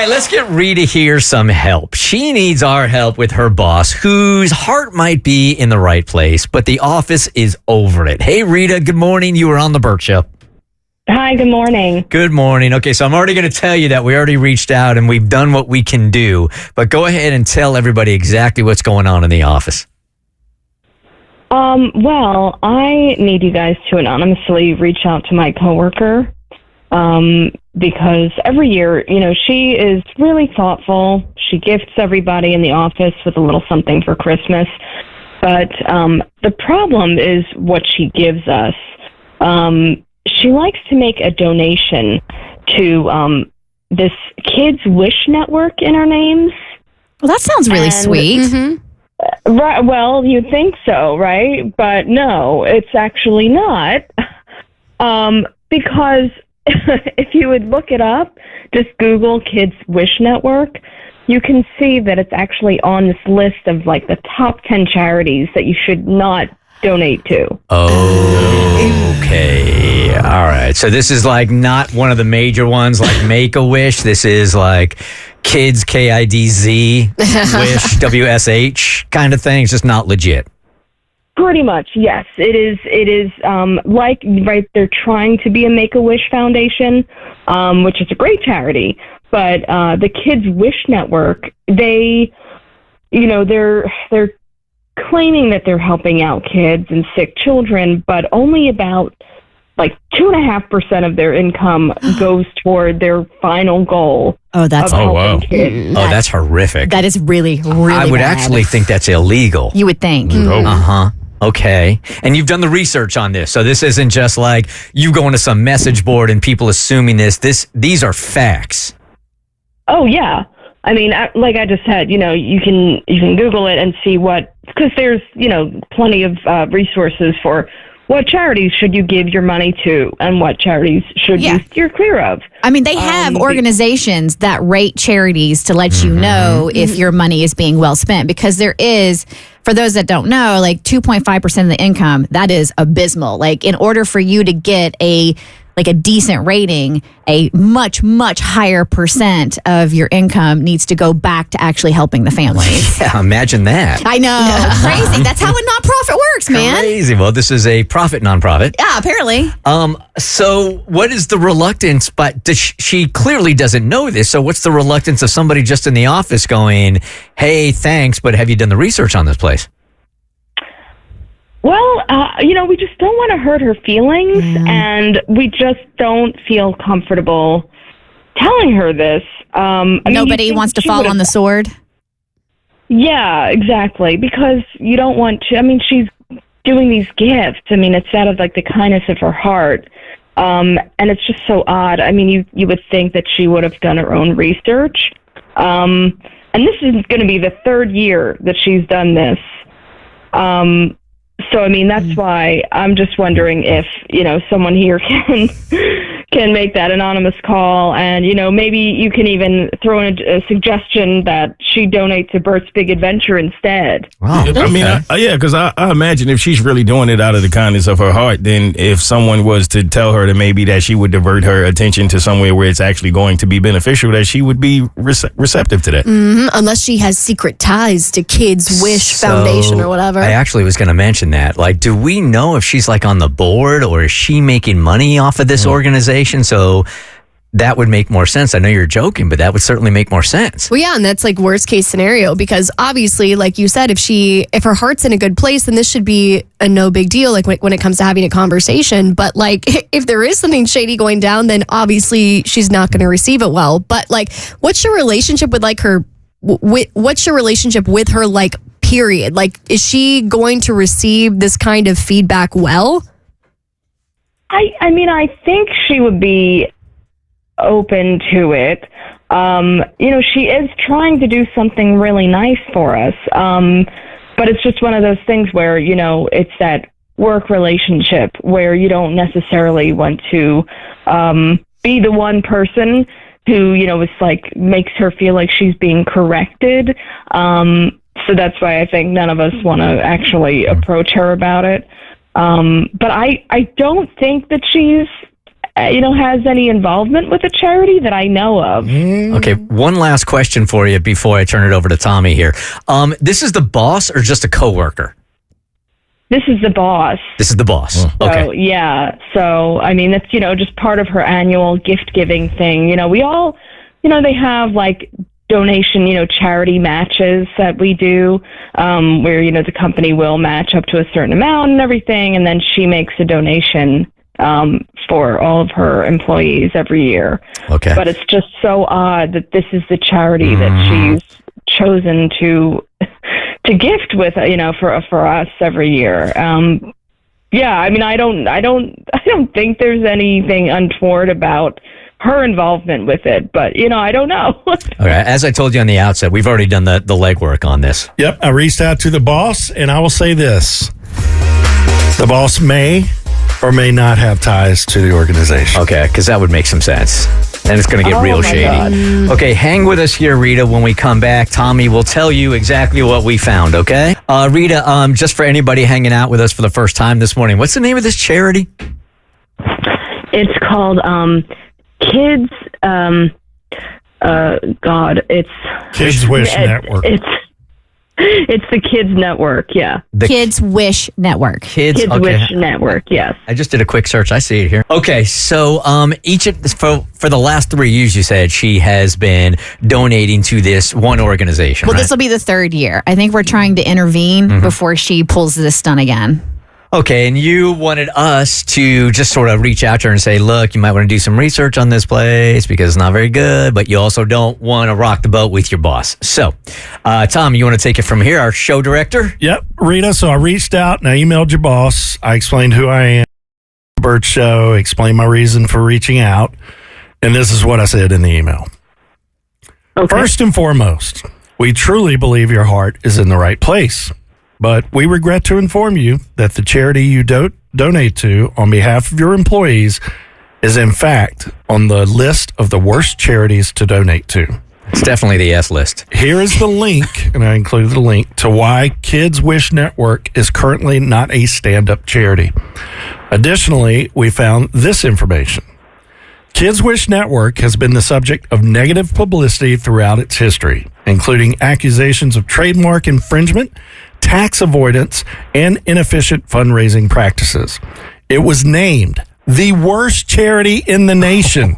right, let's get Rita here some help. She needs our help with her boss, whose heart might be in the right place, but the office is over it. Hey, Rita, good morning. You were on the Bert Show. Hi, good morning. Good morning. Okay, so I'm already going to tell you that we already reached out and we've done what we can do, but go ahead and tell everybody exactly what's going on in the office. Well, I need you guys to anonymously reach out to my coworker, because every year, she is really thoughtful. She gifts everybody in the office with a little something for Christmas. But the problem is what she gives us. She likes to make a donation to this Kids Wish Network in her names. Well, that sounds really sweet. Mm-hmm. Right. Well, you'd think so, right? But no, it's actually not. Because if you would look it up, just Google Kids Wish Network, you can see that it's actually on this list of like the top 10 charities that you should not donate to. Oh, okay. All right. So this is like not one of the major ones like Make-A-Wish. This is like Kids, K-I-D-Z, Wish, W-S-H kind of thing. It's just not legit. Pretty much, yes. It is like, right, they're trying to be a Make-A-Wish Foundation, which is a great charity. But the Kids Wish Network, they're claiming that they're helping out kids and sick children, but only about like 2.5% of their income goes toward their final goal. Oh, that's kids. Oh, that's horrific. That is really, really I would bad. actually think that's illegal. You would think. Uh-huh. Okay. And you've done the research on this. So this isn't just like you going to some message board and people assuming this. These are facts. Oh, yeah. I mean, like I just said, you can Google it and see because there's, plenty of resources for what charities should you give your money to and what charities should you steer clear of. I mean, they have organizations that rate charities to let you know if your money is being well spent, because there is, for those that don't know, like 2.5% of the income, that is abysmal. Like, in order for you to get a decent rating, a much, much higher percent of your income needs to go back to actually helping the families. Yeah, imagine that. I know. Crazy. That's how a nonprofit works, man. Crazy. Well, this is a profit nonprofit. Yeah, apparently. So what is the reluctance? But she clearly doesn't know this. So what's the reluctance of somebody just in the office going, hey, thanks, but have you done the research on this place? Well, we just don't want to hurt her feelings, and we just don't feel comfortable telling her this. Nobody wants to fall on the sword? Yeah, exactly, because you don't want to. I mean, she's doing these gifts. I mean, it's out of, like, the kindness of her heart, and it's just so odd. I mean, you would think that she would have done her own research, and this is going to be the third year that she's done this. So, I mean, that's why I'm just wondering if, someone here can make that anonymous call, and, maybe you can even throw in a suggestion that she donate to Bert's Big Adventure instead. Wow. I mean, because I imagine if she's really doing it out of the kindness of her heart, then if someone was to tell her that maybe that she would divert her attention to somewhere where it's actually going to be beneficial, that she would be receptive to that. Mm-hmm. Unless she has secret ties to Kids Wish Foundation or whatever. I actually was going to mention that. Like, do we know if she's like on the board, or is she making money off of this organization? So that would make more sense. I know you're joking, but that would certainly make more sense. Well, yeah, and that's like worst case scenario, because obviously, like you said, if her heart's in a good place, then this should be a no big deal, like when it comes to having a conversation. But like, if there is something shady going down, then obviously she's not going to receive it well. But like, what's your relationship with like her? What's your relationship with her, like, period? Like, is she going to receive this kind of feedback well? I mean, I think she would be open to it. She is trying to do something really nice for us. But it's just one of those things where, it's that work relationship where you don't necessarily want to be the one person who, is like, makes her feel like she's being corrected. So that's why I think none of us want to actually approach her about it. But I don't think that she's has any involvement with a charity that I know of. Okay, one last question for you before I turn it over to Tommy here. This is the boss or just a coworker? This is the boss. This is the boss. Okay. So, yeah. So, I mean, it's, just part of her annual gift giving thing. We all, they have like donation, charity matches that we do, where, the company will match up to a certain amount and everything. And then she makes a donation for all of her employees every year. Okay. But it's just so odd that this is the charity that she's chosen to gift with, for us every year. Yeah, I mean, I don't think there's anything untoward about her involvement with it, but I don't know. Okay, as I told you on the outset, we've already done the legwork on this. Yep, I reached out to the boss, and I will say this: the boss may or may not have ties to the organization. Okay, because that would make some sense. And it's going to get real my shady. God. Okay, hang with us here, Rita. When we come back, Tommy will tell you exactly what we found, okay? Rita, just for anybody hanging out with us for the first time this morning, what's the name of this charity? It's called Kids. It's Kids Wish Network. It's the Kids Network. Yeah, The Kids Wish Network. Kids Kids okay. Wish Network. Yes. I just did a quick search. I see it here. Okay, so for the last 3 years, you said she has been donating to this one organization. Well, right? this will be the third year. I think we're trying to intervene before she pulls this stunt again. Okay, and you wanted us to just sort of reach out to her and say, look, you might want to do some research on this place because it's not very good, but you also don't want to rock the boat with your boss. So, Tom, you want to take it from here, our show director? Yep, Rita. So I reached out and I emailed your boss. I explained who I am, Bert Show, explained my reason for reaching out, and this is what I said in the email. Okay. First and foremost, we truly believe your heart is in the right place. But we regret to inform you that the charity you donate to on behalf of your employees is, in fact, on the list of the worst charities to donate to. It's definitely the S list. Here is the link, and I include the link, to why Kids Wish Network is currently not a stand-up charity. Additionally, we found this information. Kids Wish Network has been the subject of negative publicity throughout its history, including accusations of trademark infringement, tax avoidance, and inefficient fundraising practices. It was named the worst charity in the nation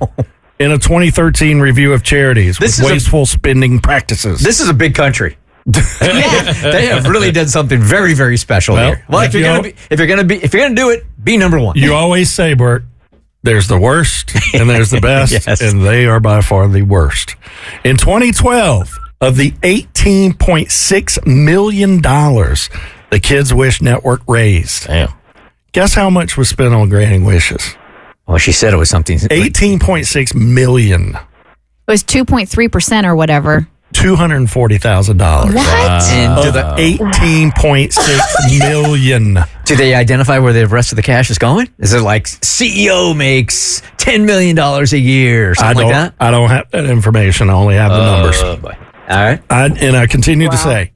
in a 2013 review of charities with wasteful spending practices. This is a big country. They have really done something very, very special here. Well, if you're gonna do it, be number one. You always say, Bert, there's the worst and there's the best, Yes. and they are by far the worst. In 2012, of the $18.6 million the Kids Wish Network raised, Damn. guess how much was spent on granting wishes? Well, she said it was something. $18.6 million. It was 2.3% or whatever. $240,000. What? And Of 18.6 million. do they identify where the rest of the cash is going? Is it like CEO makes $10 million a year or something like that? I don't have that information. I only have the numbers. Boy. All right. I continue to say,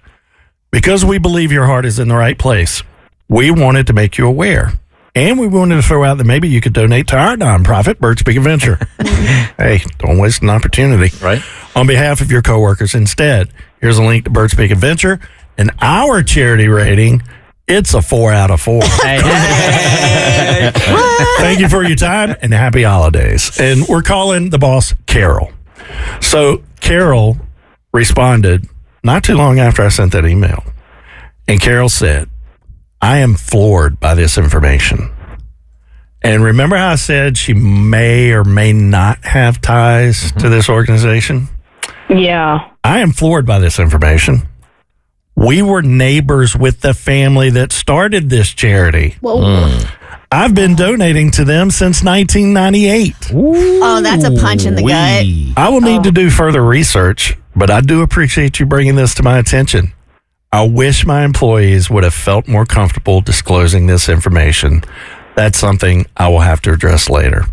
because we believe your heart is in the right place, we wanted to make you aware. And we wanted to throw out that maybe you could donate to our nonprofit, Bert's Big Adventure. Hey, don't waste an opportunity. Right. On behalf of your coworkers instead, here's a link to Bert's Big Adventure and our charity rating. It's a 4 out of 4. Hey. Thank you for your time and happy holidays. And we're calling the boss Carol. So Carol responded not too long after I sent that email. And Carol said, I am floored by this information. And remember how I said she may or may not have ties to this organization? Yeah. I am floored by this information. We were neighbors with the family that started this charity. Whoa. I've been donating to them since 1998. Oh, that's a punch in the gut. I will need to do further research, but I do appreciate you bringing this to my attention. I wish my employees would have felt more comfortable disclosing this information. That's something I will have to address later.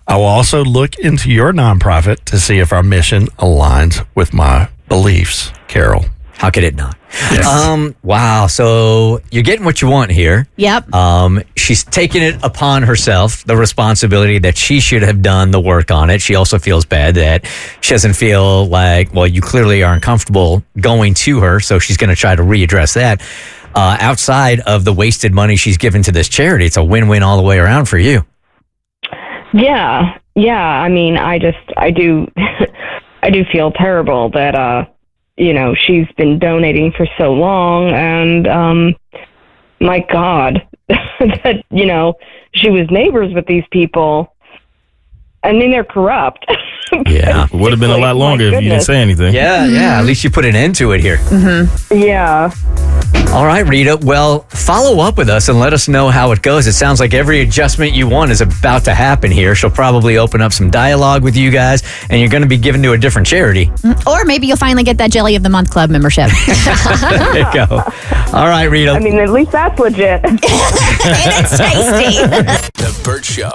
I will also look into your nonprofit to see if our mission aligns with my beliefs, Carol. How could it not? Wow. So you're getting what you want here. Yep. She's taking it upon herself, the responsibility that she should have done the work on it. She also feels bad that she doesn't feel like, well, you clearly aren't comfortable going to her. So she's going to try to readdress that. Outside of the wasted money she's given to this charity, it's a win-win all the way around for you. Yeah. I mean, I do, I do feel terrible that, she's been donating for so long, and my God, that, she was neighbors with these people. I mean, they're corrupt. Yeah. It would have been a lot longer if you didn't say anything. Yeah. At least you put an end to it here. Yeah. All right, Rita. Well, follow up with us and let us know how it goes. It sounds like every adjustment you want is about to happen here. She'll probably open up some dialogue with you guys, and you're going to be given to a different charity. Or maybe you'll finally get that Jelly of the Month Club membership. There you go. All right, Rita. I mean, at least that's legit. And it's tasty. The Bert Show.